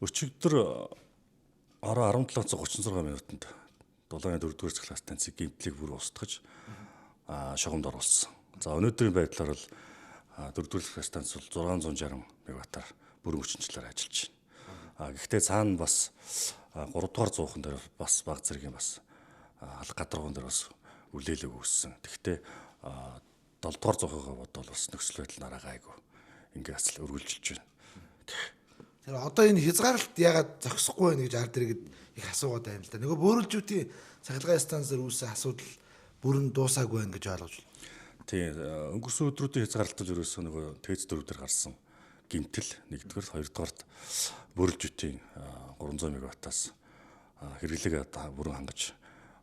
Өчигдөр ороо 17:36 минутанд дулааны 4-р цэглэх станцыг гэмтлийг бүр устгаж шугамд оруулсан. За өнөөдрийн байдлаар бол 4-р цэглэх станц бол 660 мегаваттаар бүрэн хүчинчлэлээр ажиллаж байна. Гэхдээ цаана бас 3-р зуухан дээр бас баг зэргийн бас алга гадаргуун дээр бас үлээлэг үүссэн. Гэхдээ 7-р зуухыгаа бодвол бас нөхцөл байдал нараа гайгүй ингээс л өргөлжилж байна. Тэр одоо энэ хязгаарлалт ягаад зогсохгүй байна гэж ард иргэд их асуугаад байна л да. Нөгөө бөөрөлжүүдийн цахилгаан станцээр үүссэн асуудал бүрэн дуусаагүй байна гэж ойлгож байна. Тийм өнгөрсөн өдрүүдийн хязгаарлалтад ерөөсөө нөгөө ТЭЦ 4 дээр гарсан гэмтэл нэгдүгээр, хоёрдугаарт бөөрөлжүүдийн 300 мегаваттаас хэрэглэгээ бүрэн хангаж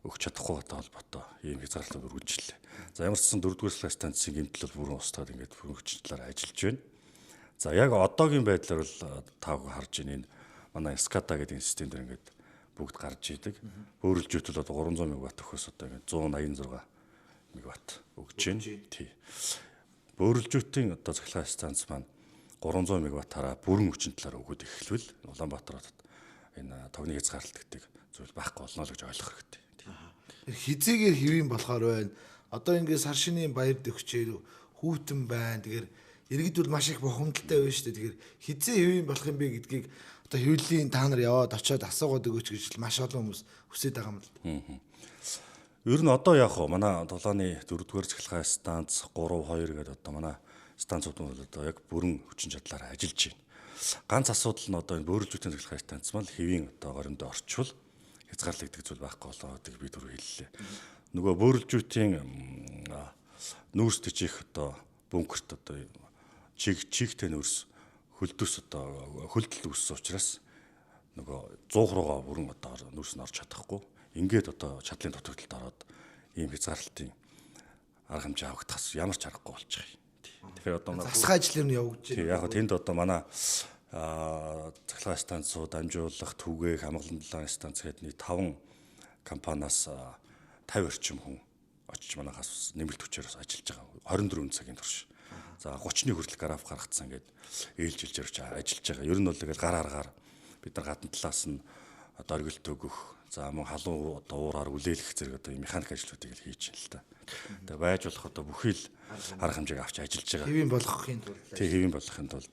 өгч чадахгүйтэй холбоотой ийм хязгаарлалтад өргөжлөө. За ямар ч сан 4-р цэглэх станцын гэмтэл бол бүрэн устгаад ингээд бүрэн хүчинчлэлээр ажиллаж байна. За яг одоогийн байдлаар бол та бүхэн харж байна. Энэ манай SCADA гэдэг систем дээр ингээд бүгд гарч идэг. Бөөрөлжүүд бол одоо 300 мегаватт өгөхөөс одоо ингээд 186 мегаватт өгч байна. Тий. Бөөрөлжүүдийн одоо цахилгаан станц маань 300 мегаваттаараа бүрэн хүчинчлэлээр өгөөд эхэлвэл Улаанбаатар хотод энэ тогны хязгаарлалт гэдэг зүйл байхгүй болно л гэж ойлгох хэрэгтэй. Хизээгээр хэвийн болохоор байна. Одоо ингээд сар шинийн баяр дөхчээр хүүтэн байна. Тэгэхээр иргэд бол маш их бухимдалтай байна шүү дээ. Тэгэхээр хизээ хэвийн болох юм бэ гэдгийг одоо хэвлэлийн та нар яваад очиод асуугаад өгөөч гэж маш олон хүмүүс хүсэж байгаа юм л. Ер нь одоо яг манай дулааны 4-р цахилгаан станц 3-2 гэдэг одоо манай станцууд бол одоо яг бүрэн хүчин чадлаараа ажиллаж байна. Ганц асуудал нь одоо энэ бөөрөлжүүдийн цахилгаан станц маань хэвийн одоо горимдоо орчвол хязгаарлагддаг зүйл байхгүй болоо гэдэг би түрүү хэллээ. Нөгөө бөөрөлжүүдийн нүүрс тижих одоо бункерт одоо чигтэй нүүрс хөлдөс одоо хөлдөл үүссэн учраас нөгөө 100 руугаа бүрэн одоо нүүрс нь орж чадахгүй. Ингээд одоо чадлын дутагдалд ороод ийм хязгаарлалтын арга хэмжээ авагдахаас ямар ч аргагүй болж байгаа юм. Тэгэхээр одоо засах ажил нь явагдаж байна. Яг тэнд одоо манай цахилгаан станцууд, амжуулах, түгээх, хамгаалалтын дулааны станц гэдэг нийт 5 компаниас 50 орчим хүн очиж манайхаас нэмэлт хүчээр ажиллаж байгаа. 24 цагийн турш. За 30-ны хүртэл граф гаргацсан ингээд ээлжилж ажиллаж байгаа. Ер нь бол тэгэл гар аргаар бид нар гадна талаас нь одоо оргилт өгөх, за мөн халуун одоо уураар үлээлэх зэрэг одоо механик ажлуудыг л хийж байна л та. Тэгээ байж болох одоо бүхий л арга хэмжээг авч ажиллаж байгаа. Хэвийн болгохын тулд. Тэг хэвийн болгохын тулд